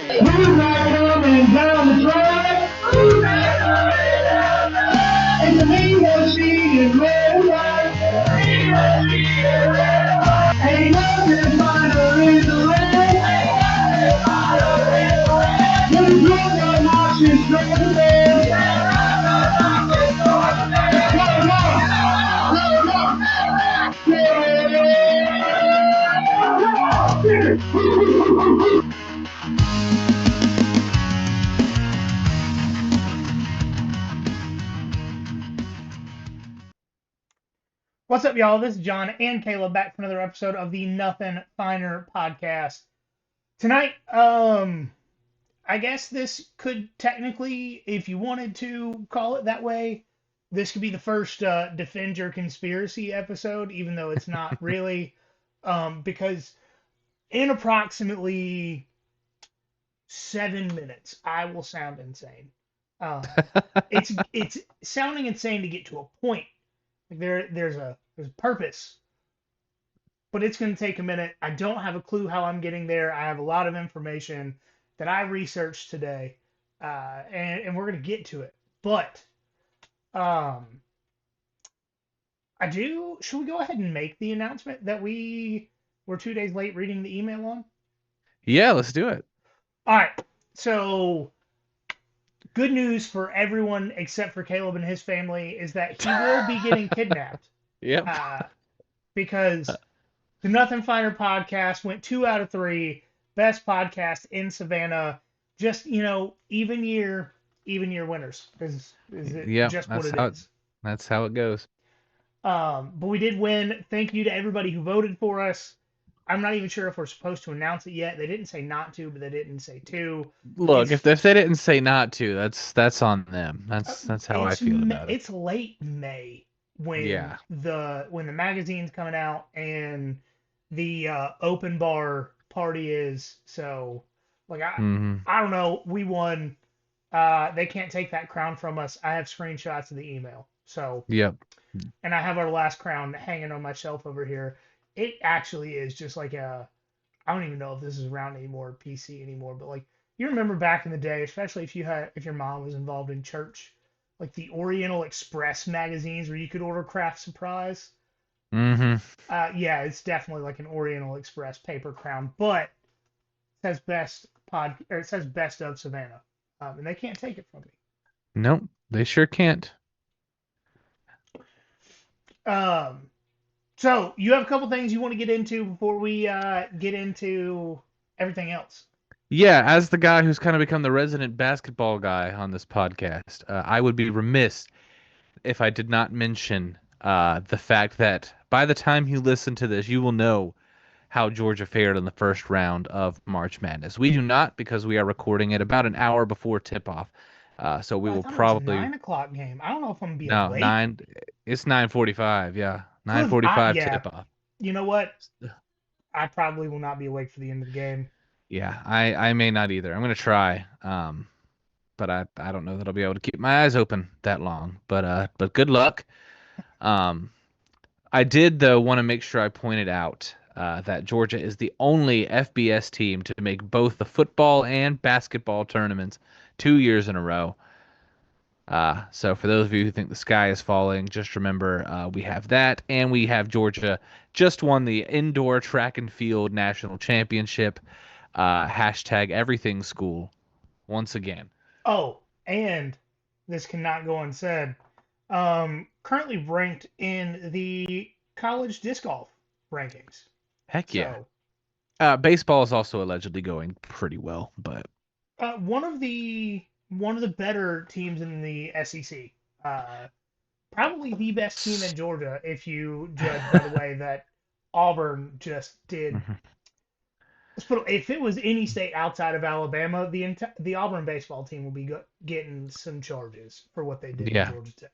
Who's not coming down the track? Who's not coming down the track? And the name she is red and white. Ain't nothing finer in the rain. Ain't nothing finer in the rain. When the drunk are marching straight to bed. Come on, What's up, y'all? This is John and Caleb back for another episode of the Nothing Finer podcast. Tonight, I guess this could technically, if you wanted to call it that way, this could be the first Defend Your Conspiracy episode, even though it's not really, because in approximately 7 minutes, I will sound insane. Um, it's sounding insane to get to a point. Like there's a purpose, but it's going to take a minute. I don't have a clue how I'm getting there. I have a lot of information that I researched today, and we're going to get to it. But um, I do. Should we go ahead and make the announcement that we were 2 days late reading the email on? Yeah, let's do it. All right. So good news for everyone except for Caleb and his family is that he will be getting kidnapped. Yep. Because the Nothing Finer podcast went 2 out of 3 best podcast in Savannah. Just even year winners is it Yep, just what it is. That's how it goes. But we did win. Thank you to everybody who voted for us. I'm not even sure if we're supposed to announce it yet. They didn't say not to, but they didn't say to. Look, if they didn't say not to, that's on them. That's how I feel about it. It's late May when the magazine's coming out and the open bar party is. So like I don't know. We won. They can't take that crown from us. I have screenshots of the email. So Yep. And I have our last crown hanging on my shelf over here. It actually is just like I don't even know if this is around anymore, PC anymore, but like you remember back in the day, especially if your mom was involved in church, like the Oriental Express magazines where you could order craft surprise. Yeah, it's definitely like an Oriental Express paper crown, but it says it says best of Savannah, and they can't take it from me. Nope, they sure can't. So you have a couple things you want to get into before we get into everything else. Yeah, as the guy who's kind of become the resident basketball guy on this podcast, I would be remiss if I did not mention the fact that by the time you listen to this, you will know how Georgia fared in the first round of March Madness. We do not, because we are recording it about an hour before tip-off. So we will probably... It was a 9 o'clock game. I don't know if I'm gonna be No, awake. it's 9:45. Yeah, 9:45 tip-off. You know what? I probably will not be awake for the end of the game. Yeah, I may not either. I'm gonna try. But I don't know that I'll be able to keep my eyes open that long. But good luck. I did though want to make sure I pointed out that Georgia is the only FBS team to make both the football and basketball tournaments 2 years in a row. So for those of you who think the sky is falling, just remember we have that, and we have Georgia just won the indoor track and field national championship. Hashtag everything school once again. Oh, and this cannot go unsaid. Currently ranked in the college disc golf rankings. Heck yeah. So, baseball is also allegedly going pretty well, but one of the better teams in the SEC. Probably the best team in Georgia, if you judge by the way that Auburn just did. If it was any state outside of Alabama, the Auburn baseball team will be getting some charges for what they did in Georgia Tech.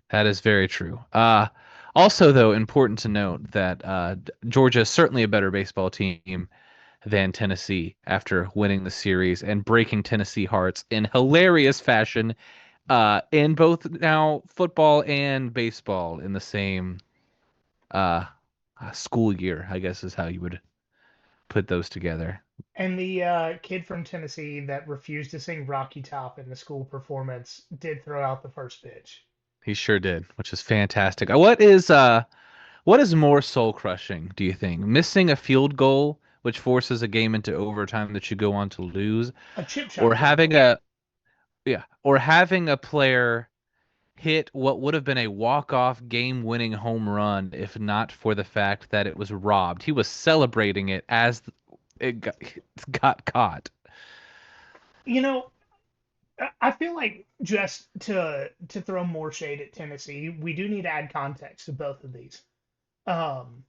That is very true. Also, though, important to note that Georgia is certainly a better baseball team than Tennessee after winning the series and breaking Tennessee hearts in hilarious fashion in both now football and baseball in the same school year, I guess is how you would put those together. And the kid from Tennessee that refused to sing Rocky Top in the school performance did throw out the first pitch. He sure did, which is fantastic. What is more soul crushing, do you think? Missing a field goal, which forces a game into overtime that you go on to lose, A chip or shot field having goal. a player hit what would have been a walk-off game-winning home run if not for the fact that it was robbed. He was celebrating it as it got caught. You know, I feel like just to throw more shade at Tennessee, we do need to add context to both of these. Um,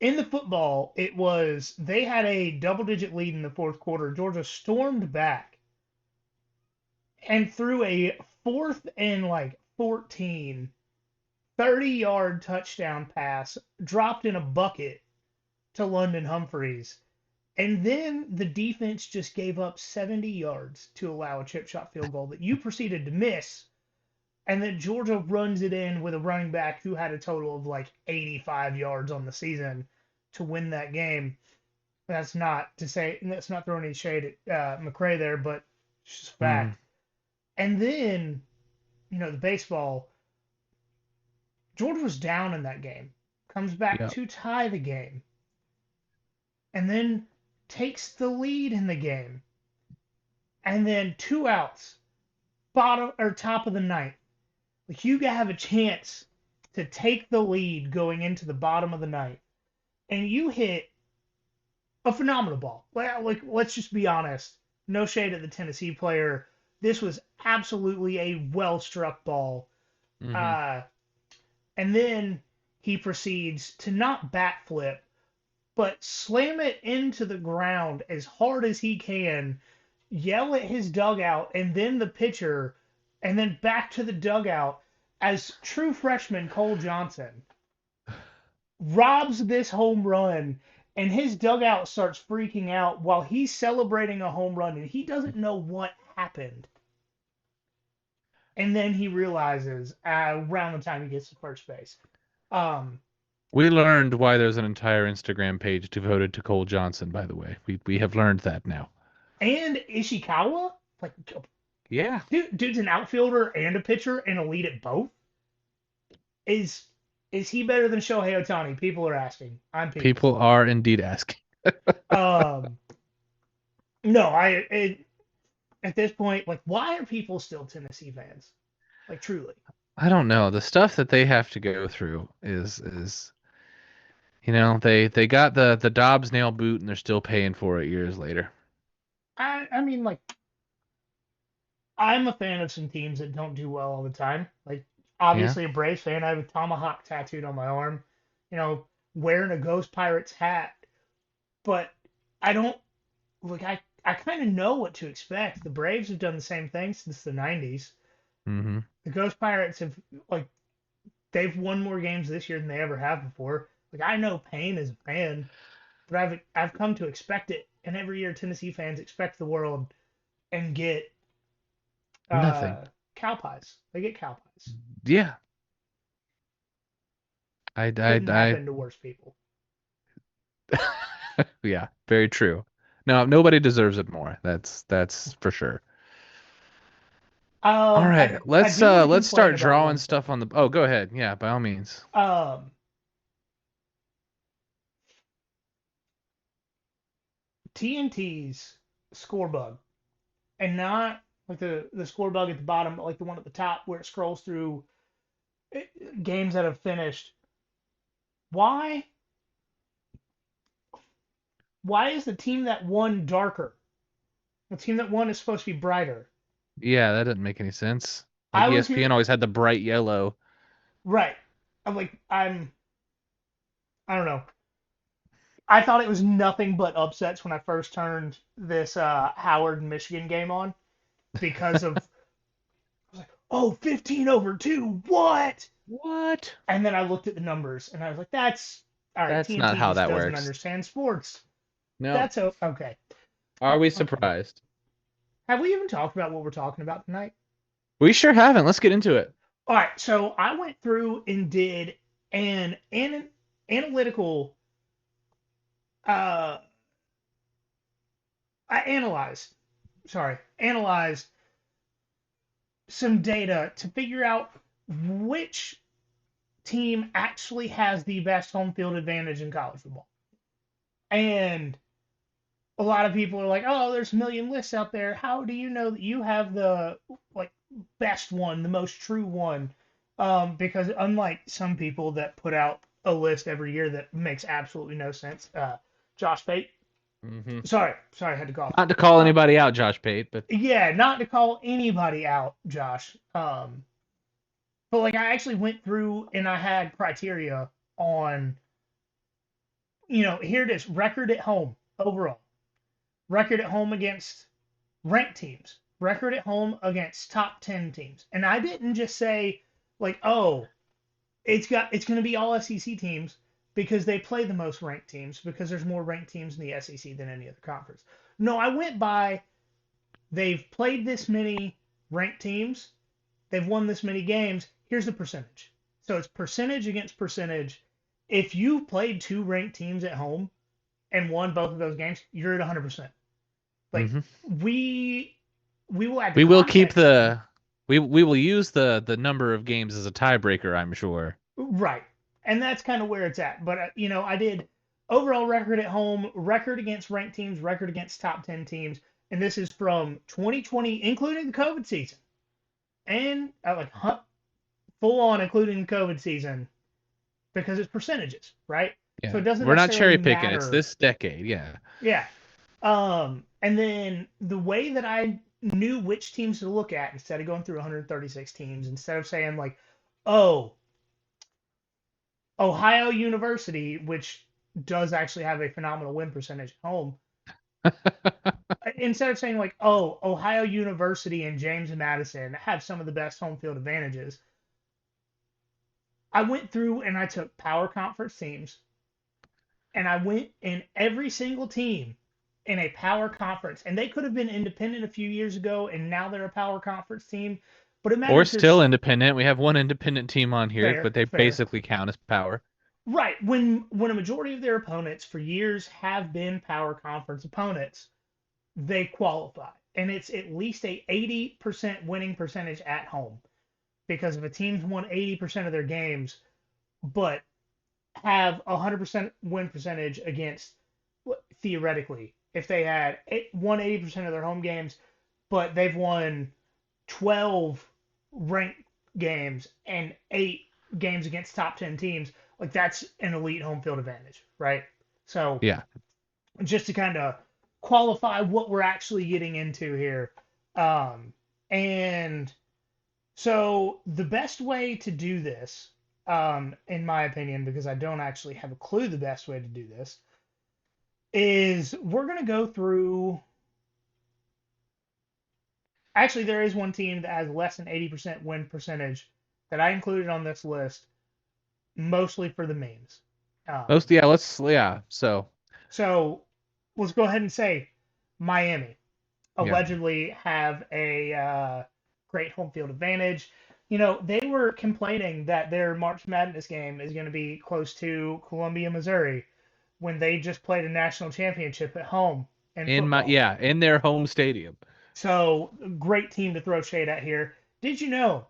in the football, it was they had a double-digit lead in the fourth quarter. Georgia stormed back and threw a fourth and like 14, 30-yard touchdown pass, dropped in a bucket to London Humphreys. And then the defense just gave up 70 yards to allow a chip shot field goal that you proceeded to miss. And then Georgia runs it in with a running back who had a total of like 85 yards on the season to win that game. That's not throwing any shade at McCray there, but it's just Mm, fact. And then, the baseball, Georgia was down in that game, comes back yeah. to tie the game, and then takes the lead in the game. And then 2 outs, bottom or top of the ninth. Like you have a chance to take the lead going into the bottom of the ninth, and you hit a phenomenal ball. Like let's just be honest. No shade at the Tennessee player. This was absolutely a well struck ball. Hmm. Uh, and then he proceeds to not bat flip, but slam it into the ground as hard as he can, yell at his dugout, and then the pitcher, and then back to the dugout as true freshman Cole Johnson robs this home run, and his dugout starts freaking out while he's celebrating a home run, and he doesn't know what happened. And then he realizes around the time he gets to first base. Um, We learned why there's an entire Instagram page devoted to Cole Johnson, by the way. We have learned that now. and Ishikawa, like, Yeah. dude's an outfielder and a pitcher and a lead at both. Is is he better than Shohei Ohtani? People are asking. I'm people. People are indeed asking. Um, no, at this point, like, why are people still Tennessee fans? Like, truly. I don't know. The stuff that they have to go through is they got the Dobbs nail boot and they're still paying for it years later. I mean, like, I'm a fan of some teams that don't do well all the time. Like, Yeah. obviously a Braves fan. I have a tomahawk tattooed on my arm. Wearing a Ghost Pirates hat. But I don't like. I kind of know what to expect. The Braves have done the same thing since the '90s. Hmm. The Ghost Pirates have like they've won more games this year than they ever have before. Like I know pain as a fan, but I've come to expect it. And every year Tennessee fans expect the world and get Nothing. cow pies. They get cow pies. Yeah. I Couldn't happen to worse people. yeah, very true. No, nobody deserves it more. That's for sure. All right, I do want to let's complain start about drawing one thing. stuff on the. Oh, go ahead. Yeah, by all means. Um, TNT's score bug, and not like the score bug at the bottom, but like the one at the top where it scrolls through games that have finished. Why? Why is the team that won darker? The team that won is supposed to be brighter. Yeah, that doesn't make any sense. Like I was ESPN here, always had the bright yellow. right. I'm like I don't know. I thought it was nothing but upsets when I first turned this Howard Michigan game on because of I was like, oh, 15 over 2. What? What? And then I looked at the numbers and I was like, that's all right. That's not TNT how just that doesn't works. understand sports. No. That's okay. Are we Okay. surprised? Have we even talked about what we're talking about tonight? We sure haven't. Let's get into it. All right. So I went through and did an analytical uh, I analyzed some data to figure out which team actually has the best home field advantage in college football. And a lot of people are like, "Oh, there's a million lists out there. How do you know that you have the like best one, the most true one?" Because unlike some people that put out a list every year that makes absolutely no sense, Josh Pate. Mm-hmm. Sorry, I had to cough. Not to call anybody out, Josh Pate, but Yeah, not to call anybody out, Josh. But like I actually went through and I had criteria on, here it is, record at home overall, record at home against ranked teams, record at home against top 10 teams. And I didn't just say like, oh, it's going to be all SEC teams because they play the most ranked teams because there's more ranked teams in the SEC than any other conference. No, I went by they've played this many ranked teams, they've won this many games. Here's the percentage. So it's percentage against percentage. If you played two ranked teams at home and won both of those games, you're at 100%. Like we will add we will keep context. we will use the number of games as a tiebreaker, I'm sure. Right. And that's kind of where it's at. But I did overall record at home, record against ranked teams, record against top 10 teams, and this is from 2020 including the COVID season. And full on including the COVID season because it's percentages, right? Yeah. So it doesn't We're not necessarily cherry picking. matter. It's this decade. Yeah. Yeah. And then the way that I knew which teams to look at instead of going through 136 teams, instead of saying like, oh, Ohio University, which does actually have a phenomenal win percentage at home, instead of saying like, oh, Ohio University and James Madison have some of the best home field advantages, I went through and I took power conference teams and I went in every single team in a power conference, and they could have been independent a few years ago, and now they're a power conference team. But it Or matters still because independent. We have one independent team on here, fair, but they fair, basically count as power. right? When a majority of their opponents for years have been power conference opponents, they qualify, and it's at least a 80% winning percentage at home. Because if a team's won 80% of their games, but have a 100% win percentage against, theoretically, if they had won 80% of their home games, but they've won 12 ranked games and 8 games against top 10 teams, like that's an elite home field advantage, right? So Yeah. just to kind of qualify what we're actually getting into here. And so the best way to do this, in my opinion, because I don't actually have a clue the best way to do this, is we're going to go through. Actually, there is one team that has less than 80% win percentage that I included on this list, mostly for the memes. So let's go ahead and say Miami allegedly have a great home field advantage. They were complaining that their March Madness game is going to be close to Columbia, Missouri, when they just played a national championship at home in football. In their home stadium. So great team to throw shade at here. Did you know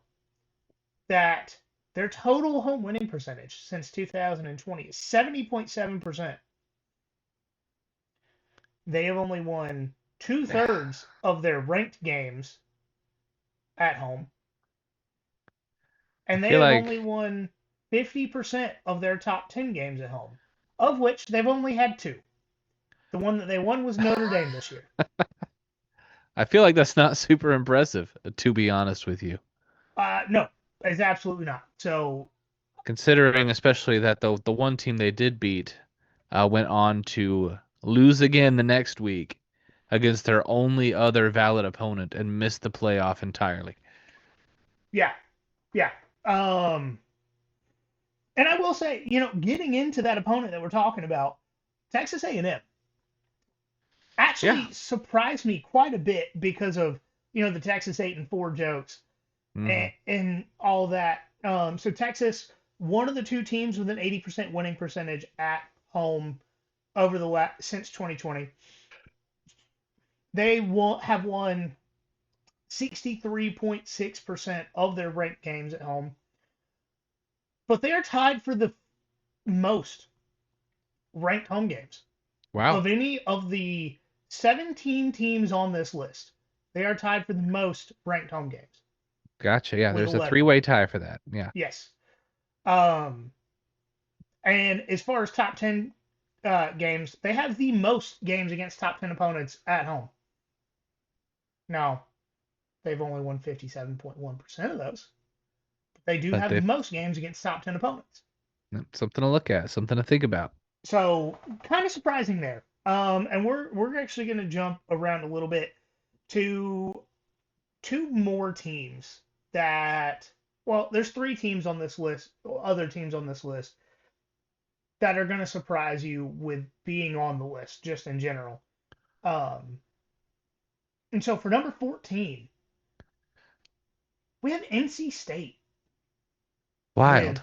that their total home winning percentage since 2020 is 70.7%? They have only won 2/3 of their ranked games at home. And they have only won 50% of their top 10 games at home, of which they've only had 2. The one that they won was Notre Dame this year. I feel like that's not super impressive, to be honest with you. No, it's absolutely not. So, considering especially that the one team they did beat went on to lose again the next week against their only other valid opponent and missed the playoff entirely. Yeah. And I will say, getting into that opponent that we're talking about, Texas A&M actually surprised me quite a bit because of, the Texas 8-4 jokes and all that. So Texas, one of the two teams with an 80% winning percentage at home. over the since 2020. They have won 63.6% of their ranked games at home, but they are tied for the most ranked home games Wow. of any of the 17 teams on this list. They are tied for the most ranked home games Gotcha. Yeah, with there's a 11. three-way tie for that. Yeah. Yes. Um, and as far as top 10 games, they have the most games against top 10 opponents at home. Now, they've only won 57.1% of those. But they do But have the they've most games against top 10 opponents. something to look at, something to think about. So, kind of surprising there. And we're actually going to jump around a little bit to two more teams that, well, there's three teams on this list, other teams on this list that are going to surprise you with being on the list just in general. Um, and so for number 14, we have NC State Wild. with,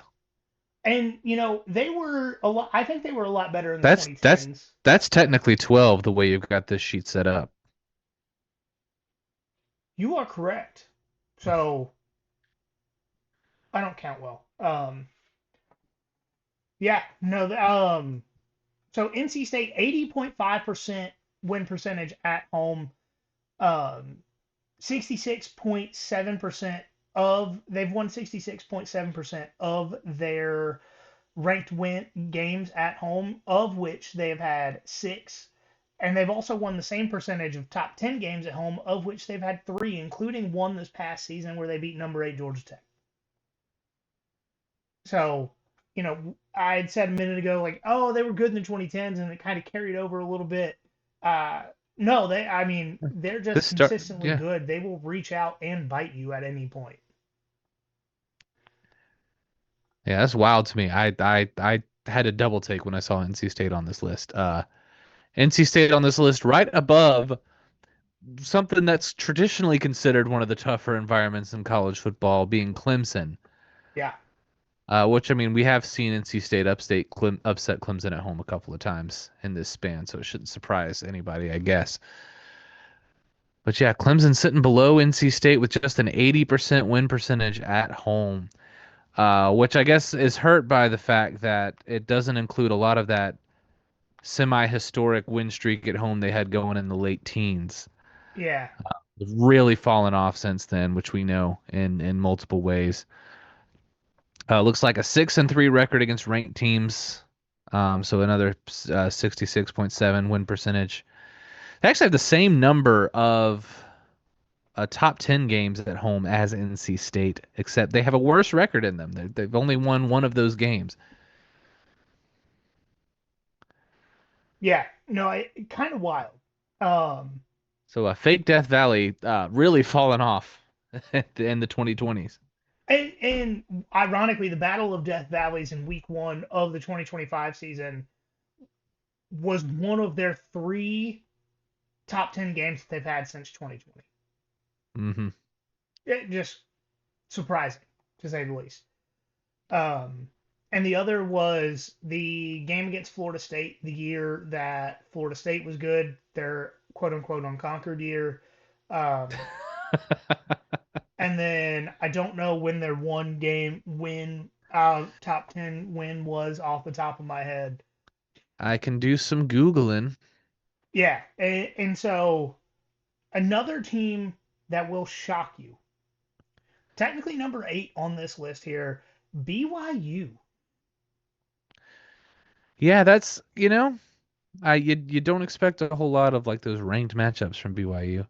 and they were a lot. I think they were a lot better in the That's that's 2010s. that's technically 12 the way you've got this sheet set up. You are correct. So I don't count well. Yeah, no. So NC State 80.5% win percentage at home. 66.7% of they've won 66.7% of their ranked win games at home, of which they have had six. And they've also won the same percentage of top 10 games at home, of which they've had three, including one this past season where they beat number 8 Georgia Tech. So, I had said a minute ago, like, oh, they were good in the 2010s and it kind of carried over a little bit. Uh, no, I mean, they're just This start, consistently yeah, good. They will reach out and bite you at any point. yeah, that's wild to me. I had a double take when I saw NC State on this list. NC State on this list right above something that's traditionally considered one of the tougher environments in college football, being Clemson. Yeah. Which I mean, we have seen NC State upset Clemson at home a couple of times in this span, so it shouldn't surprise anybody, I guess. But yeah, Clemson sitting below NC State with just an 80% win percentage at home, which I guess is hurt by the fact that it doesn't include a lot of that semi-historic win streak at home they had going in the late teens. Yeah. It's really fallen off since then, which we know in multiple ways. Looks like a 6-3 record against ranked teams. So another 66.7 win percentage. They actually have the same number of top 10 games at home as NC State, except they have a worse record in them. They've only won one of those games. Yeah. No, kind of wild. Um, So fake Death Valley really fallen off in the 2020s. and ironically, the Battle of Death Valleys in week one of the 2025 season was one of their three top 10 games that they've had since 2020. Mm-hmm. It just surprising, to say the least. Um, and the other was the game against Florida State, the year that Florida State was good, their quote unquote unconquered year. Um, and then I don't know when their one game win, top 10 win was off the top of my head. I can do some Googling. Yeah. And so another team that will shock you. Technically number 8 on this list here, BYU. Yeah, that's, you don't expect a whole lot of like those ranked matchups from BYU.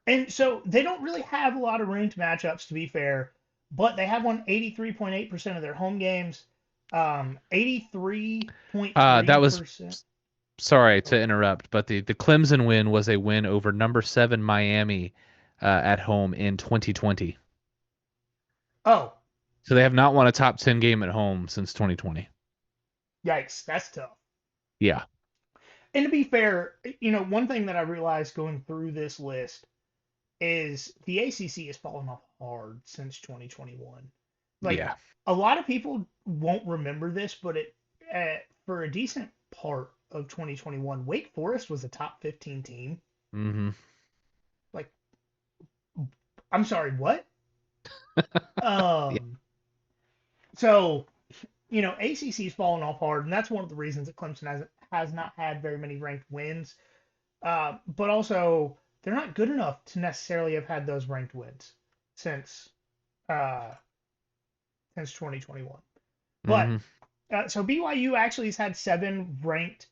And so they don't really have a lot of ranked matchups, to be fair, but they have won 83.8% of their home games, That was 83.3%. sorry to interrupt, but the Clemson win was a win over number 7 Miami at home in 2020. Oh, So they have not won a top 10 game at home since 2020. yikes, that's tough. Yeah. And to be fair, one thing that I realized going through this list is the ACC has fallen off hard since 2021. Like Yeah. a lot of people won't remember this, but for a decent part of 2021, Wake Forest was a top 15 team. Mm-hmm. Like, I'm sorry, what? Yeah. Um, so, ACC's fallen off hard, and that's one of the reasons that Clemson has not had very many ranked wins. But also, they're not good enough to necessarily have had those ranked wins since uh, since 2021. But Mm-hmm. so BYU actually has had 7 ranked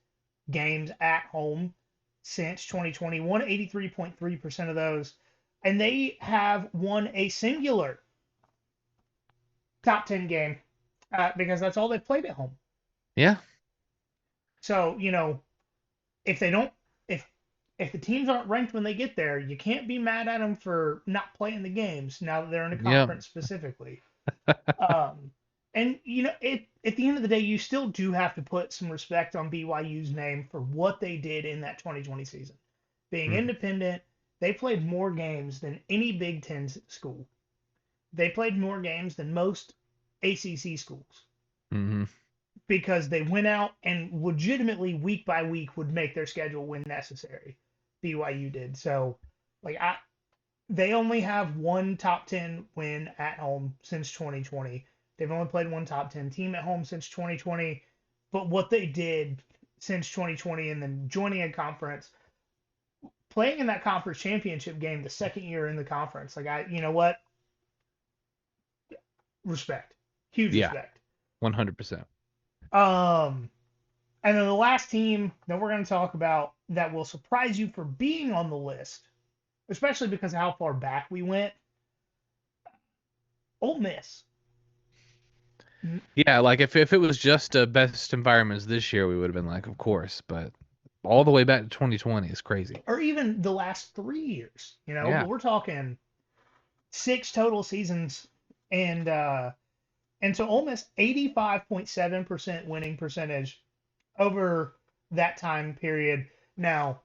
games at home since 2020, won 83.3% of those, and they have won a singular top 10 game because that's all they've played at home. Yeah. So, if they don't, if if the teams aren't ranked when they get there, you can't be mad at them for not playing the games now that they're in a Yep. conference specifically. Um, and at the end of the day, you still do have to put some respect on BYU's name for what they did in that 2020 season. Being Mhm. independent, they played more games than any Big Ten school. They played more games than most ACC schools Mhm. because they went out and legitimately week by week would make their schedule when necessary. BYU did. So, like they only have one top 10 win at home since 2020. They've only played one top 10 team at home since 2020. But what they did since 2020 and then joining a conference, playing in that conference championship game the second year in the conference, you know what? Respect. Huge Yeah. respect. 100%. Um, and then the last team that we're going to talk about that will surprise you for being on the list, especially because of how far back we went, Ole Miss. Yeah, like if it was just best environments this year, we would have been like, of course, but all the way back to 2020 is crazy. Or even the last 3 years, Yeah. but we're talking 6 total seasons, and so almost 85.7% winning percentage over that time period. Now,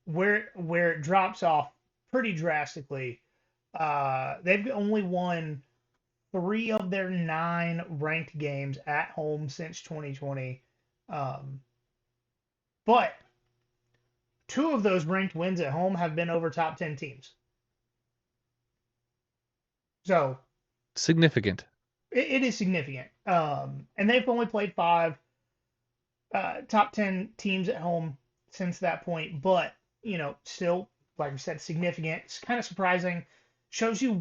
where it drops off pretty drastically, they've only won 3 of their 9 ranked games at home since 2020, um, but 2 of those ranked wins at home have been over top 10 teams. So Significant. it is significant. And they've only played 5 top 10 teams at home since that point, but still, like I said, significant. It's kind of surprising. Shows you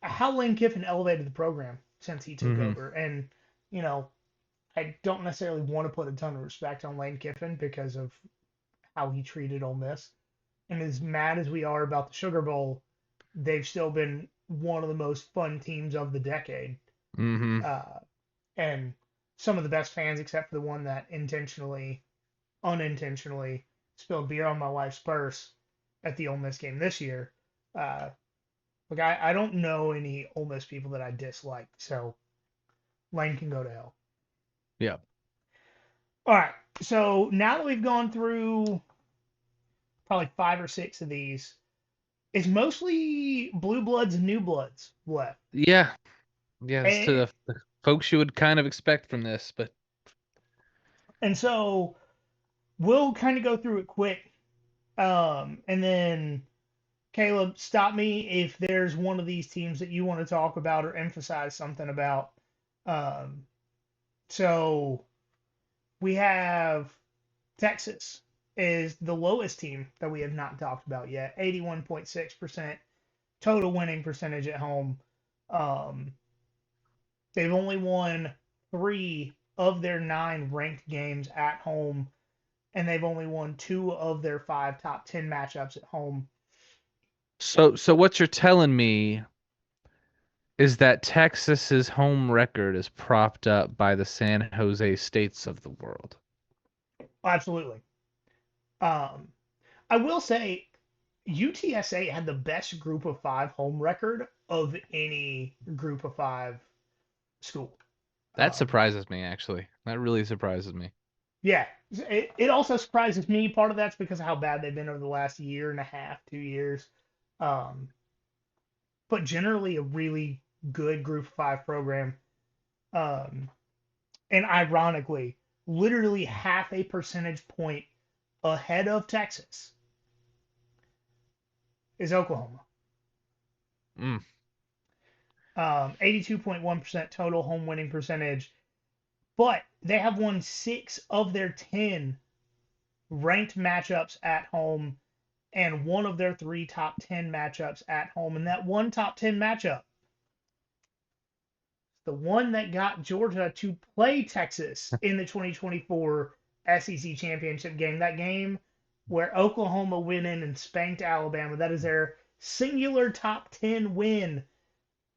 how Lane Kiffin elevated the program since he took Mhm. over. And you know, I don't necessarily want to put a ton of respect on Lane Kiffin because of how he treated Ole Miss. And as mad as we are about the Sugar Bowl, they've still been one of the most fun teams of the decade. Mhm. Uh, and some of the best fans, except for the one that unintentionally spilled beer on my wife's purse at the Ole Miss game this year. Uh, I don't know any Ole Miss people that I dislike, so Lane can go to hell. Yeah. All right, so now that we've gone through probably 5 or 6 of these, it's mostly blue bloods and new bloods left. Yeah. Yeah, it's to And, the folks you would kind of expect from this, but and so we'll kind of go through it quick. And then Kaleb, stop me if there's one of these teams that you want to talk about or emphasize something about. Um, so we have Texas is the lowest team that we have not talked about yet. 81.6% total winning percentage at home. Um, they've only won 3 of their 9 ranked games at home, and they've only won 2 of their 5 top 10 matchups at home. so what you're telling me is that Texas's home record is propped up by the San Jose States of the world. Absolutely. Um, I will say UTSA had the best group of 5 home record of any group of 5 school. That Um, surprises me, actually. That really surprises me. yeah, it also surprises me. Part of that's because of how bad they've been over the last year and a half, 2 years. Um, but generally a really good group of 5 program. Um, and ironically, literally half a percentage point ahead of Texas, is Oklahoma. Mm. 82.1% total home winning percentage, but they have won 6 of their 10 ranked matchups at home and one of their 3 top 10 matchups at home. And that one top 10 matchup, the one that got Georgia to play Texas in the 2024 SEC championship game, that game where Oklahoma went in and spanked Alabama, that is their singular top 10 win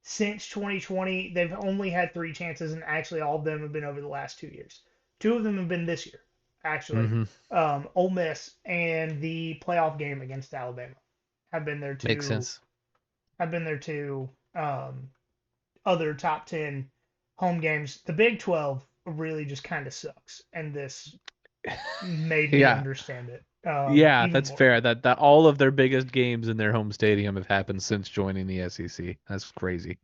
since 2020. They've only had 3 chances, and actually all of them have been over the last 2 years. 2 of them have been this year, actually. Mm-hmm. Ole Miss and the playoff game against Alabama have been their 2. Makes sense. Have been their 2 other top 10 home games. The Big 12 really just kind of sucks, and this made me understand it. Yeah, even that's more. fair. That all of their biggest games in their home stadium have happened since joining the SEC. That's crazy.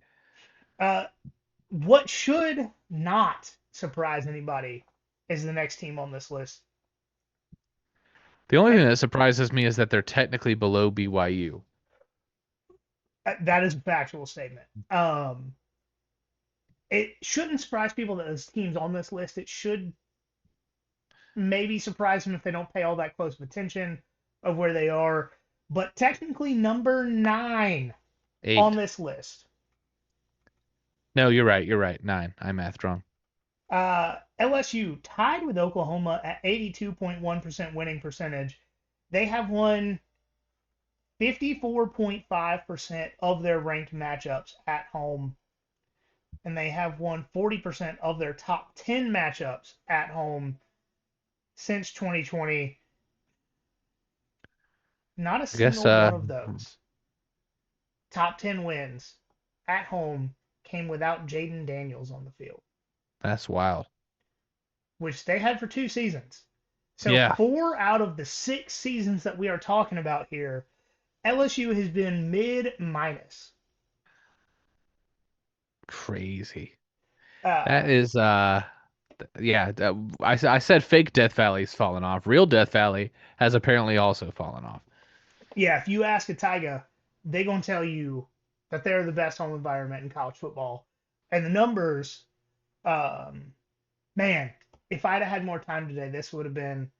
What should not surprise anybody is the next team on this list. The only thing that surprises me is that they're technically below BYU. That is a factual statement. It shouldn't surprise people that there's teams on this list. It should maybe surprise them if they don't pay all that close of attention of where they are. But technically number 9 8. on this list. No, you're right. You're right. 9. I mathed wrong. LSU tied with Oklahoma at 82.1% winning percentage. They have won 54.5% of their ranked matchups at home, and they have won 40% of their top 10 matchups at home since 2020. Not a single one of those top 10 wins at home came without Jaden Daniels on the field. That's wild. Which they had for 2 seasons. So yeah. 4 out of the 6 seasons that we are talking about here, LSU has been mid-minus. Crazy. That is, yeah. I said fake Death Valley's fallen off. Real Death Valley has apparently also fallen off. Yeah, if you ask a Tiger, they're going to tell you that they're the best home environment in college football. And the numbers, man, if I'd have had more time today, this would have been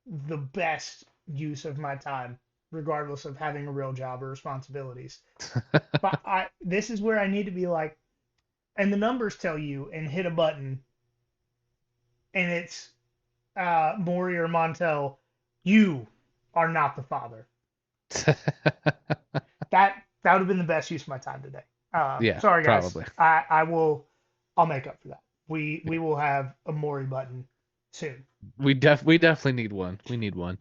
the best use of my time, regardless of having a real job or responsibilities. But this is where I need to be like, and the numbers tell you, and hit a button, and it's Maury or Montel, you are not the father. That would have been the best use of my time today. Yeah, sorry guys. Probably. I'll make up for that. We will have a Maury button soon. We definitely need one. We need one.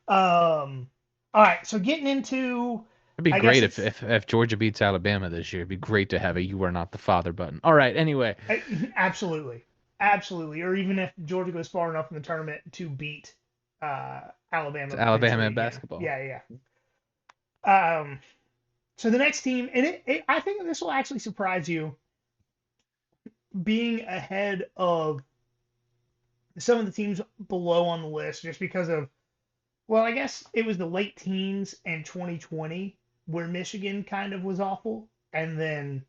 All right, so getting into, it'd be great if Georgia beats Alabama this year. It'd be great to have a "You are not the father" button. All right, anyway. Absolutely, or even if Georgia goes far enough in the tournament to beat Alabama. Alabama in basketball. Yeah. So the next team, and I think this will actually surprise you, being ahead of some of the teams below on the list, just because of, well, I guess it was the late teens and 2020 where Michigan kind of was awful, and then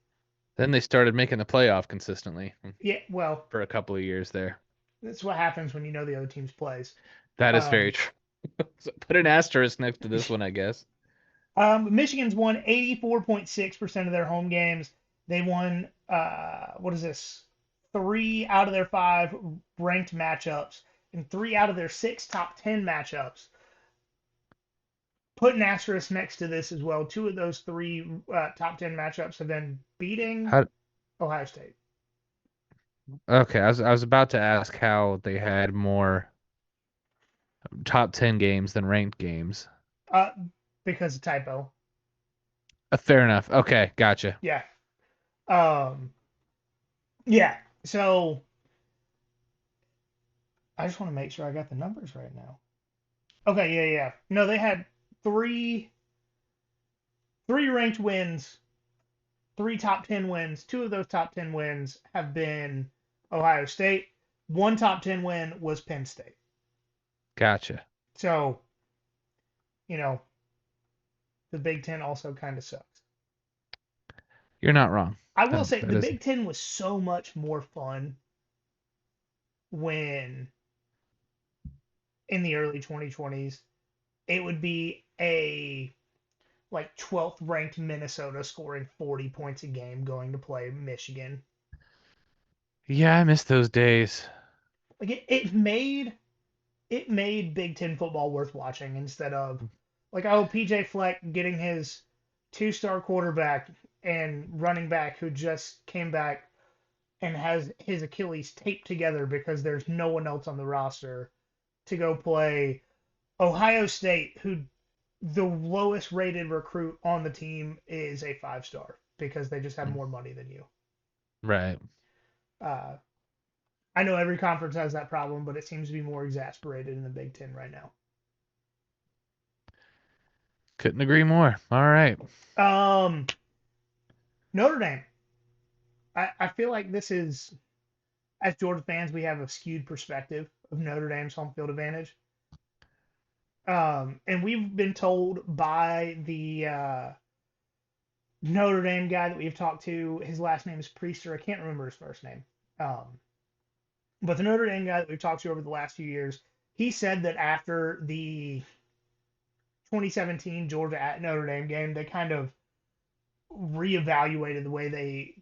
they started making the playoff consistently. Yeah, well, for a couple of years there. That's what happens when you know the other team's plays. That is very true. So put an asterisk next to this one, I guess. Michigan's won 84.6% of their home games. They won, 3 out of their 5 ranked matchups and 3 out of their 6 top 10 matchups. Put an asterisk next to this as well. 2 of those 3 top 10 matchups have been beating Ohio State. Okay, I was about to ask how they had more top 10 games than ranked games. Because of typo. Fair enough. Okay, gotcha. Yeah. Yeah. So I just want to make sure I got the numbers right now. Okay, yeah. No, they had 3 ranked wins, 3 top 10 wins. 2 of those top 10 wins have been Ohio State. one top 10 win was Penn State. Gotcha. So, you know, the Big Ten also kind of sucks. You're not wrong. I will say That the is. Big Ten was so much more fun when in the early 2020s it would be a like 12th ranked Minnesota scoring 40 points a game going to play Michigan. Yeah, I miss those days. Like it made Big Ten football worth watching instead of like, oh, PJ Fleck getting his 2-star quarterback and running back who just came back and has his Achilles taped together because there's no one else on the roster to go play Ohio State, who the lowest rated recruit on the team is a 5-star because they just have more money than you. Right. Uh, I know every conference has that problem, but it seems to be more exasperated in the Big Ten right now. Couldn't agree more. All right. Notre Dame. I feel like this is, as Georgia fans, we have a skewed perspective of Notre Dame's home field advantage. And we've been told by the Notre Dame guy that we've talked to, his last name is Priester. I can't remember his first name. But the Notre Dame guy that we've talked to over the last few years, he said that after the 2017 Georgia at Notre Dame game, they kind of reevaluated the way they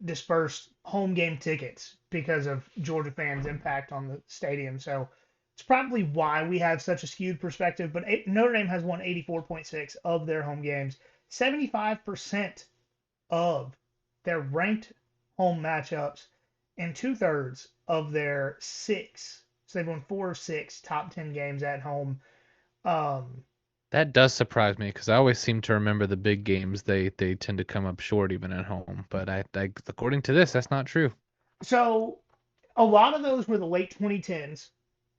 dispersed home game tickets because of Georgia fans' impact on the stadium. So it's probably why we have such a skewed perspective. But Notre Dame has won 84.6 of their home games. 75% of their ranked home matchups and 2/3 of their 6. So they've won 4 of 6 top 10 games at home. That does surprise me because I always seem to remember the big games. They tend to come up short even at home. But I according to this, that's not true. So a lot of those were the late 2010s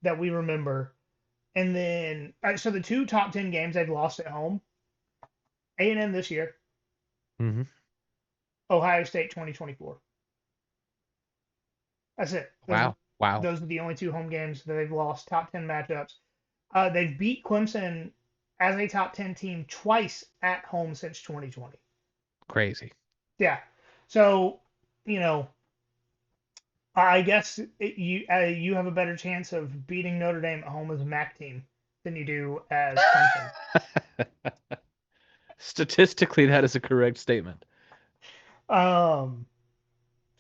that we remember. And then, so the 2 top 10 games they've lost at home, A&M this year, Mm-hmm. Ohio State 2024. That's it. Wow. Those are the only 2 home games that they've lost, top 10 matchups. They've beat Clemson as a top 10 team twice at home since 2020. Crazy. Yeah. So, you know, I guess you have a better chance of beating Notre Dame at home as a MAC team than you do as Clemson. Statistically, that is a correct statement. All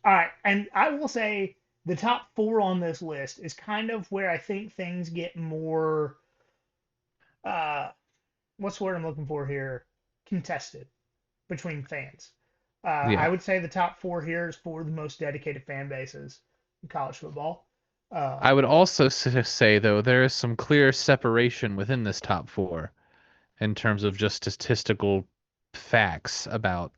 right, and I will say the top 4 on this list is kind of where I think things get more what's the word I'm looking for here? Contested between fans. I Yeah. would say the top 4 here is for the most dedicated fan bases in college football. I would also say, though, there is some clear separation within this top 4 in terms of just statistical facts about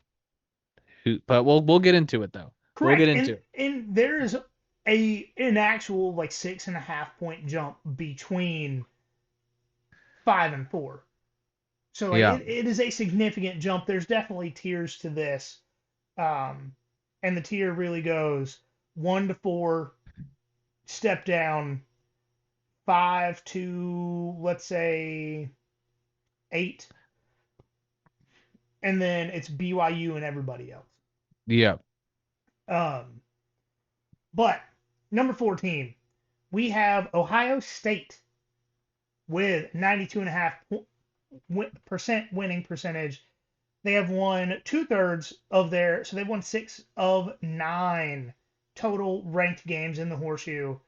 who. But we'll get into it, though. We'll Correct, get into and it. and there is an actual like 6.5 point jump between 5 and 4. So like Yeah. it is a significant jump. There's definitely tiers to this, um, and the tier really goes 1 to 4, step down 5 to let's say 8, and then it's BYU and everybody else. Yeah. Um, but number 14, we have Ohio State with 92.5% winning percentage. They have won 2/3 of their, so they've won 6 of 9 total ranked games in the horseshoe,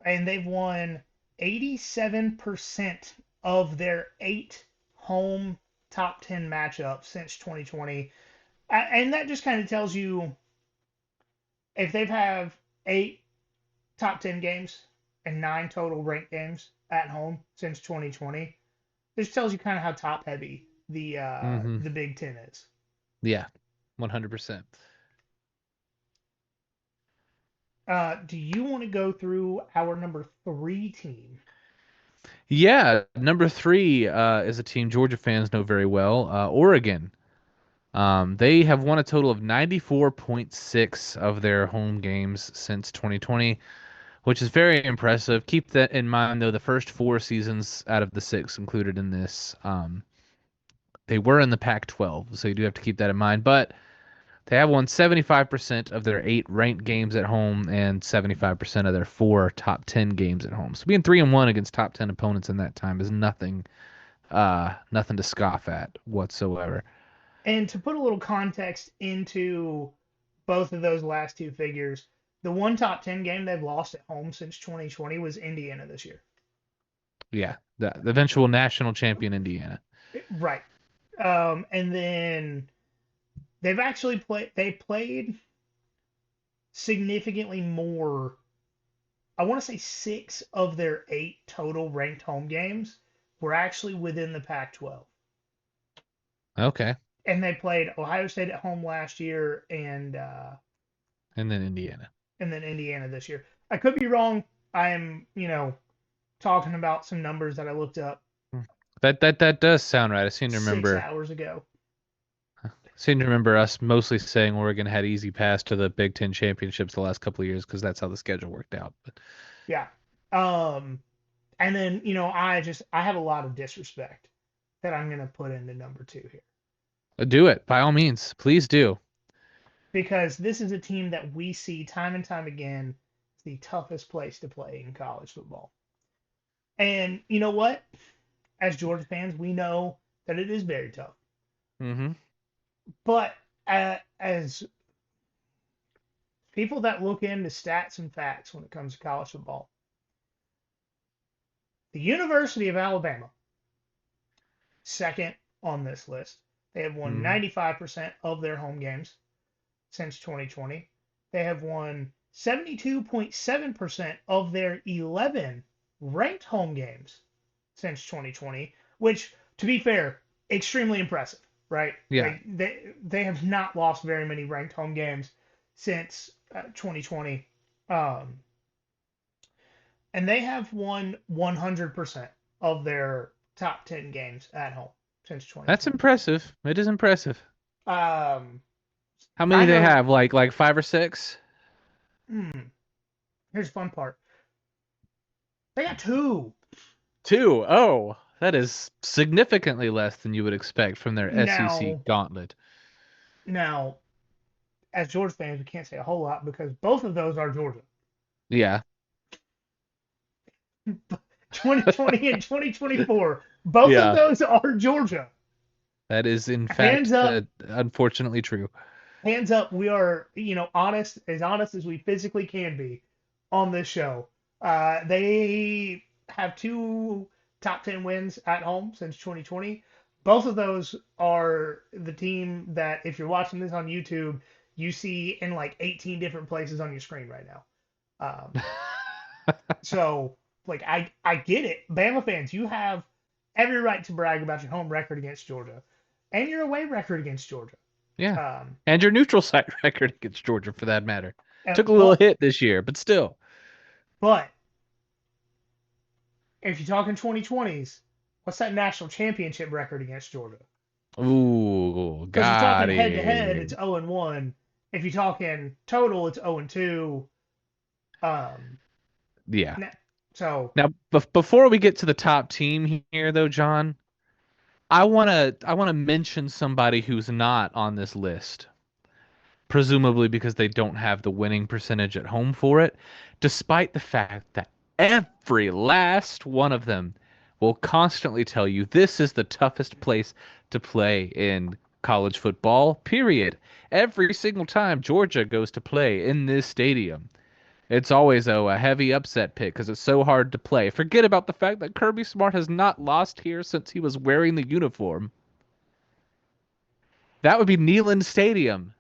and they've won 87% of their 8 home top 10 matchups since 2020. And that just kind of tells you if they've have 8 top 10 games and 9 total ranked games at home since 2020, this tells you kind of how top heavy the Big Ten is. Yeah. 100%. Do you want to go through our number 3 team? Yeah. Number 3 is a team Georgia fans know very well. Oregon. They have won a total of 94.6 of their home games since 2020, which is very impressive. Keep that in mind, though. The first 4 seasons out of the 6 included in this, they were in the Pac-12, so you do have to keep that in mind. But they have won 75% of their 8 ranked games at home and 75% of their 4 top 10 games at home. So being 3-1 against top 10 opponents in that time is nothing to scoff at whatsoever. And to put a little context into both of those last two figures, the one top 10 game they've lost at home since 2020 was Indiana this year. Yeah, the eventual national champion Indiana. Right. And then they played significantly more. I want to say 6 of their 8 total ranked home games were actually within the Pac-12. Okay. And they played Ohio State at home last year and then Indiana. And then Indiana this year. I could be wrong. I am, talking about some numbers that I looked up That does sound right. I seem to 6 remember hours ago. us mostly saying Oregon had easy pass to the Big Ten championships the last couple of years because that's how the schedule worked out. But Yeah. And then, I have a lot of disrespect that I'm going to put into number 2 here. do it by all means, please do. Because this is a team that we see time and time again is the toughest place to play in college football. And you know what? As Georgia fans, we know that it is very tough. Mm-hmm. But as people that look into stats and facts when it comes to college football, the University of Alabama, second on this list. They have won 95% of their home games since 2020. They have won 72.7% of their 11 ranked home games since 2020, which, to be fair, extremely impressive, right? Yeah. Like they have not lost very many ranked home games since 2020. And they have won 100% of their top 10 games at home since 2020. That's impressive. It is impressive. How I many do they know- have? Like 5 or 6? Here's the fun part. They got 2. 2. Oh, that is significantly less than you would expect from their SEC gauntlet. Now, as Georgia fans, we can't say a whole lot because both of those are Georgia. Yeah. 2020 and 2024. Both of those are Georgia. That is, in fact, unfortunately true. Hands up, we are, honest as we physically can be on this show. They have 2 top 10 wins at home since 2020. Both of those are the team that, if you're watching this on YouTube, you see in like 18 different places on your screen right now. So, like, I get it. Bama fans, you have every right to brag about your home record against Georgia and your away record against Georgia. Yeah. And your neutral site record against Georgia, for that matter. Took a But little hit this year, but still. But if you're talking 2020s, what's that national championship record against Georgia? Ooh, Because you're got talking it. head-to-head, it's 0-1. If you're talking total, it's 0-2. Yeah. So Now, before we get to the top team here, though, John, I wanna mention somebody who's not on this list, presumably because they don't have the winning percentage at home for it, despite the fact that every last one of them will constantly tell you this is the toughest place to play in college football, period. Every single time Georgia goes to play in this stadium, it's always a heavy upset pick because it's so hard to play. Forget about the fact that Kirby Smart has not lost here since he was wearing the uniform. That would be Neyland Stadium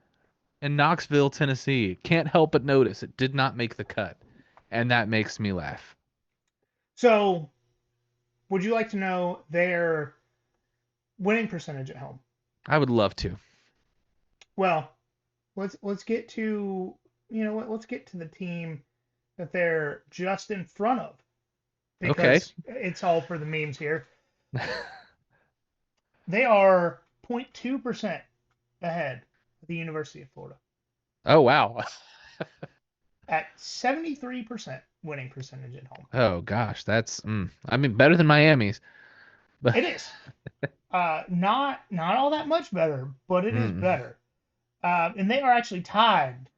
in Knoxville, Tennessee. Can't help but notice it did not make the cut, and that makes me laugh. So, would you like to know their winning percentage at home? I would love to. Well, let's get to let's get to the team that they're just in front of. Because it's all for the memes here. They are 0.2% ahead of the University of Florida. Oh, wow. at 73% winning percentage at home. Oh gosh, that's I mean better than Miami's. But It is. Not all that much better, but it is mm, better. And they are actually tied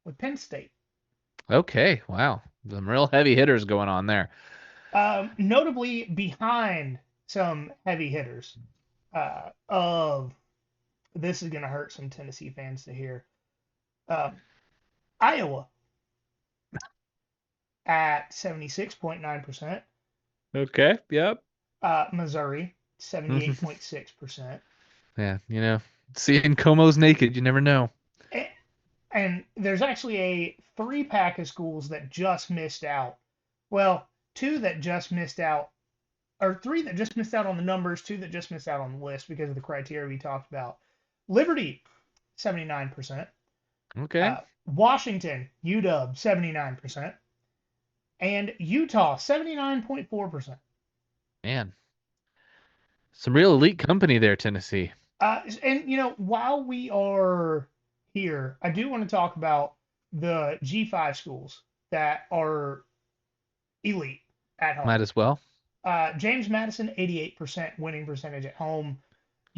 with Penn State. okay, wow. Some real heavy hitters going on there. Notably behind some heavy hitters. Of This is going to hurt some Tennessee fans to hear. Iowa at 76.9%. Okay, yep. Missouri, Mhm. 78.6%. Yeah, seeing Como's naked, you never know. And there's actually a three-pack of schools that just missed out. Well, two that just missed out, or three that just missed out on the numbers, two that just missed out on the list because of the criteria we talked about. Liberty, 79%. Okay. Washington, UW, 79%. And Utah, 79.4%. Man, some real elite company there, Tennessee. And, while we are here, I do want to talk about the G5 schools that are elite at home. Might as well. James Madison, 88% winning percentage at home.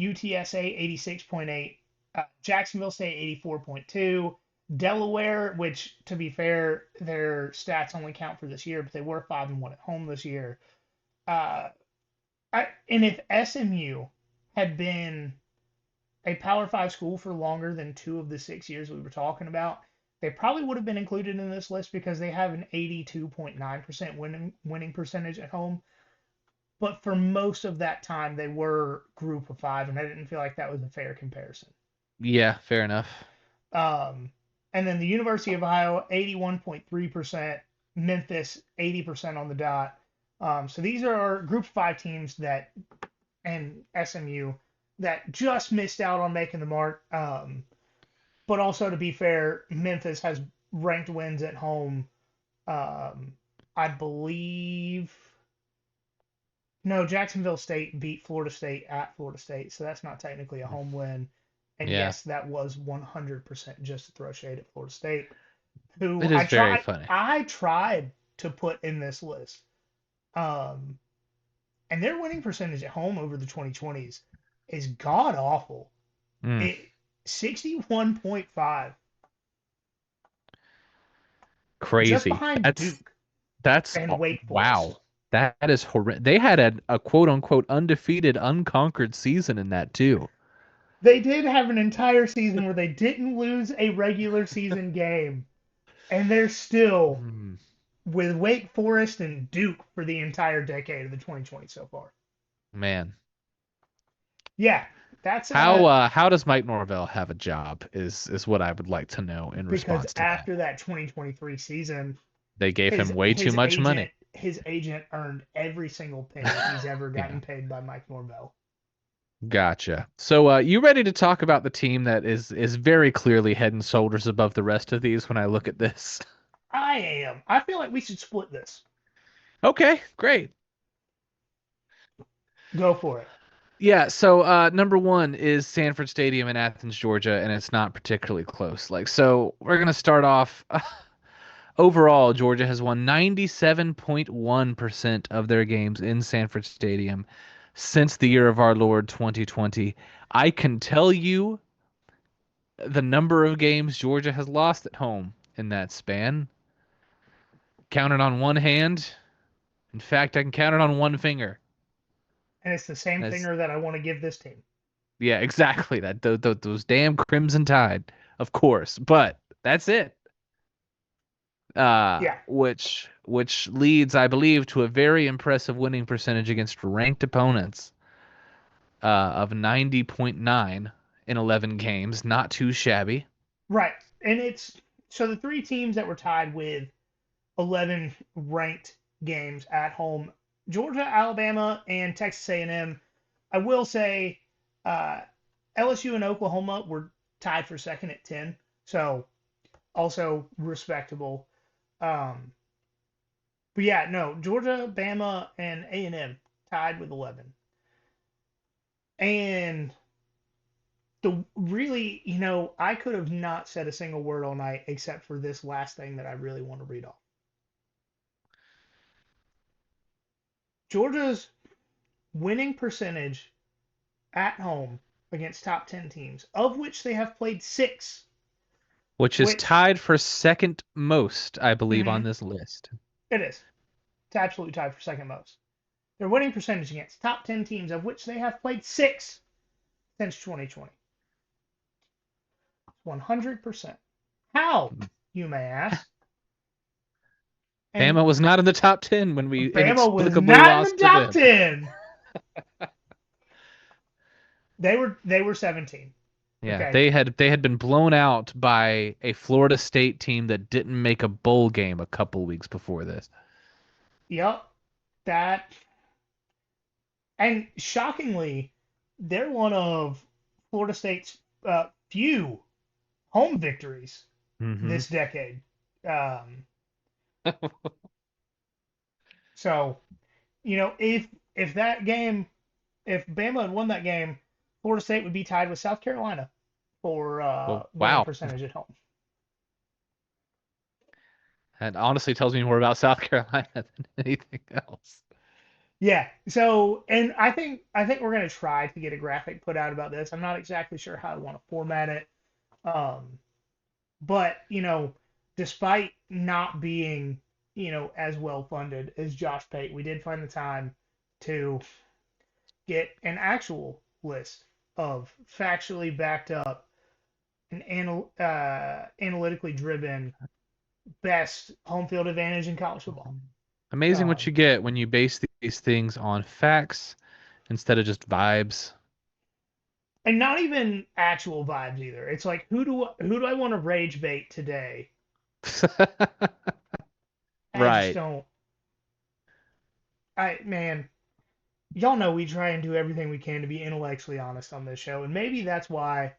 UTSA, 86.8. Jacksonville State, 84.2. Delaware, which, to be fair, their stats only count for this year, but they were 5-1 at home this year. And if SMU had been a Power 5 school for longer than 2 of the 6 years we were talking about, they probably would have been included in this list because they have an 82.9% winning percentage at home. But for most of that time, they were group of 5, and I didn't feel like that was a fair comparison. Yeah, fair enough. And then the University of Ohio, 81.3%. Memphis, 80% on the dot. So these are our group of 5 teams and SMU that just missed out on making the mark. But also, to be fair, Memphis has ranked wins at home. I believe. No, Jacksonville State beat Florida State at Florida State, so that's not technically a home win. And Yeah. yes, that was 100% just to throw shade at Florida State, who It is very funny. I tried to put in this list. And their winning percentage at home over the 2020s is god awful. Mm, It 61.5, just crazy. behind Duke That's and Wake Forest. wow. That is horrendous. They had a quote unquote undefeated, unconquered season in that too. They did have an entire season where they didn't lose a regular season game, and they're still Hmm. with Wake Forest and Duke for the entire decade of the 2020 so far. Man, Yeah, that's how does Mike Norvell have a job? Is what I would like to know in because response to that. after that 2023 season, They gave his him way too his much agent money. his agent earned every single penny he's ever Yeah, gotten paid by Mike Norvell. gotcha. So, you ready to talk about the team that is very clearly head and shoulders above the rest of these when I look at this? I am. I feel like we should split this. Okay, great. Go for it. Yeah, so number one is Sanford Stadium in Athens, Georgia, and it's not particularly close. So we're gonna start off. Overall, Georgia has won 97.1% of their games in Sanford Stadium since the year of our Lord 2020. I can tell you the number of games Georgia has lost at home in that span. Counted on one hand. In fact, I can count it on one finger. And it's the same That's finger that I want to give this team. Yeah, exactly. Those damn Crimson Tide, of course. But that's it. Yeah. Which leads, I believe, to a very impressive winning percentage against ranked opponents of 90.9 in 11 games. Not too shabby. Right. And it's so the 3 teams that were tied with 11 ranked games at home, Georgia, Alabama, and Texas A&M. I will say LSU and Oklahoma were tied for second at 10, so also respectable. But yeah, no, Georgia, Bama, and A&M tied with 11. And the really, I could have not said a single word all night except for this last thing that I really want to read off. Georgia's winning percentage at home against top 10 teams, of which they have played six, Which is which tied for second most, I believe, on mhm, this list. it is. It's absolutely tied for second most. Their winning percentage against top 10 teams, of which they have played six since 2020. 100%. How, you may ask? And Bama was not in the top 10 when we Bama was inexplicably not in the lost to top them. 10. They were 17. Yeah, Okay. they had been blown out by a Florida State team that didn't make a bowl game a couple weeks before this. Yep. That and shockingly, they're one of Florida State's few home victories Hmm. this decade. Um, so if that game, if Bama had won that game, Florida State would be tied with South Carolina for Well, winning wow. percentage at home. That honestly tells me more about South Carolina than anything else. Yeah. So, and I think we're gonna try to get a graphic put out about this. I'm not exactly sure how I want to format it. Um, but despite not being as well funded as Josh Pate, we did find the time to get an actual list of factually backed up and analytically driven best home field advantage in college football. Amazing what you Um, get when you base these things on facts instead of just vibes. and not even actual vibes either. It's like who do I want to rage bait today? I just Right. don't. Man, y'all know we try and do everything we can to be intellectually honest on this show, and maybe that's why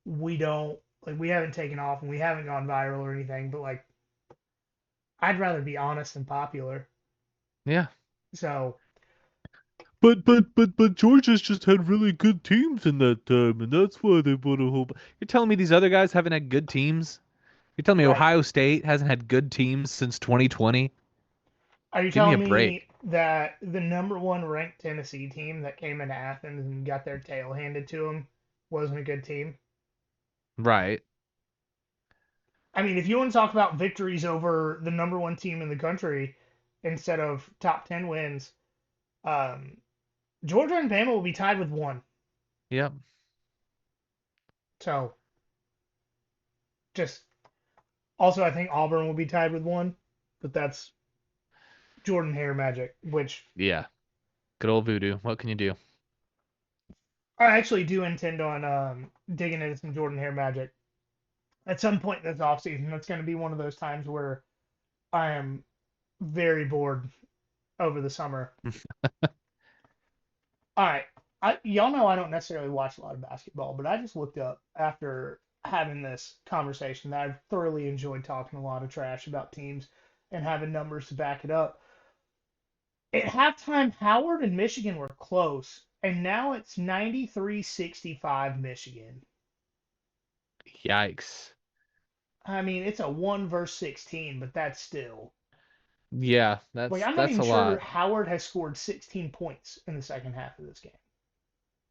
we don't like we haven't taken off and we haven't gone viral or anything. But like, I'd rather be honest than popular. Yeah. So But Georgia's just had really good teams in that time, and that's why they won a whole. You're telling me these other guys haven't had good teams? You're telling me right, Ohio State hasn't had good teams since 2020? are you Give me a telling break. me that the number one ranked Tennessee team that came into Athens and got their tail handed to them wasn't a good team? Right. I mean, if you want to talk about victories over the number one team in the country instead of top 10 wins, um, Georgia and Bama will be tied with one. Yep. So just also, I think Auburn will be tied with one, but that's Jordan Hare magic, which Yeah. Good old voodoo. What can you do? I actually do intend on digging into some Jordan Hare magic at some point this offseason. That's going to be one of those times where I am very bored over the summer. All right. Y'all know I don't necessarily watch a lot of basketball, but I just looked up after having this conversation that I've thoroughly enjoyed talking a lot of trash about teams and having numbers to back it up. At halftime, Howard and Michigan were close, and now it's 93-65 Michigan. Yikes. I mean, it's a 1 versus 16, but that's still. Yeah, Like, that's I'm not that's even a sure lot. Howard has scored 16 points in the second half of this game.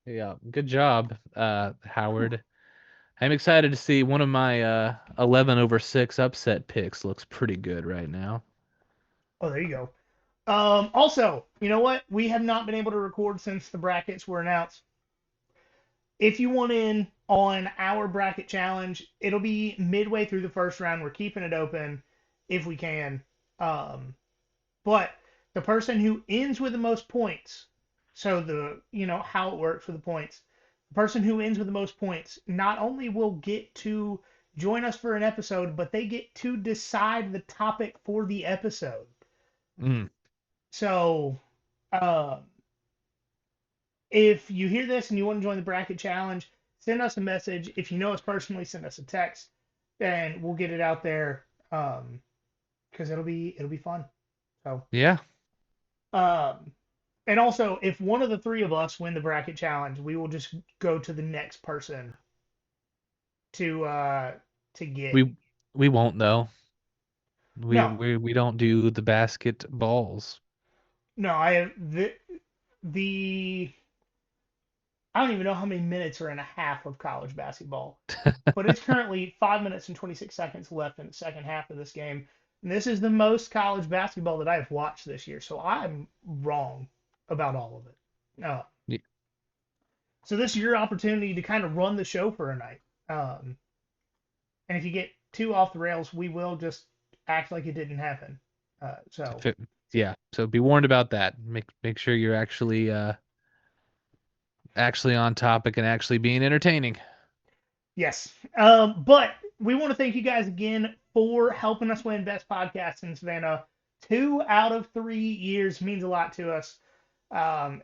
Yeah, good job, Howard. I'm excited to see one of my 11 over 6 upset picks looks pretty good right now. Oh, there you go. Also, you know what? We have not been able to record since the brackets were announced. If you want in on our bracket challenge, it'll be midway through the first round. We're keeping it open if we can. Um, but the person who ends with the most points, so how it works for the points, the person who ends with the most points not only will get to join us for an episode, but they get to decide the topic for the episode. Mm. So, uh, if you hear this and you want to join the bracket challenge, send us a message. If you know us personally, send us a text, and we'll get it out there. Because it'll be fun. So, Yeah. um, and also if one of the three of us win the bracket challenge, we will just go to the next person to get. We won't though. We No, we we don't do the basketballs. no, I have the I don't even know how many minutes are in a half of college basketball, but it's currently 5 minutes and 26 seconds left in the second half of this game. And this is the most college basketball that I've watched this year, so I'm wrong about all of it. Yeah. So this is your opportunity to kind of run the show for a night. And if you get too off the rails, we will just act like it didn't happen. So Yeah. So be warned about that. Make sure you're actually on topic and actually being entertaining. yes. But we want to thank you guys again for helping us win Best Podcast in Savannah. 2 out of 3 years means a lot to us.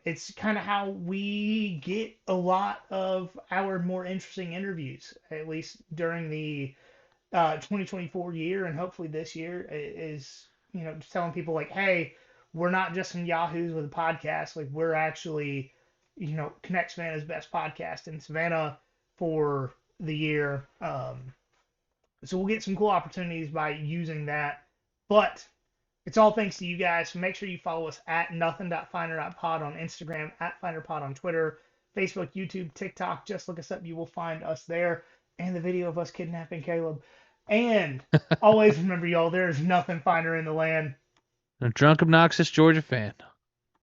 It's kind of how we get a lot of our more interesting interviews, at least during the 2024 year, and hopefully this year is, just telling people like, hey, we're not just some yahoos with a podcast. Like, we're actually, Connect Savannah's best podcast in Savannah for the year. So we'll get some cool opportunities by using that. But it's all thanks to you guys. So make sure you follow us at nothing.finder.pod on Instagram, at finderpod on Twitter, Facebook, YouTube, TikTok. Just look us up. You will find us there. And the video of us kidnapping Kaleb. And always remember, y'all, there's nothing finer in the land. A drunk, obnoxious Georgia fan.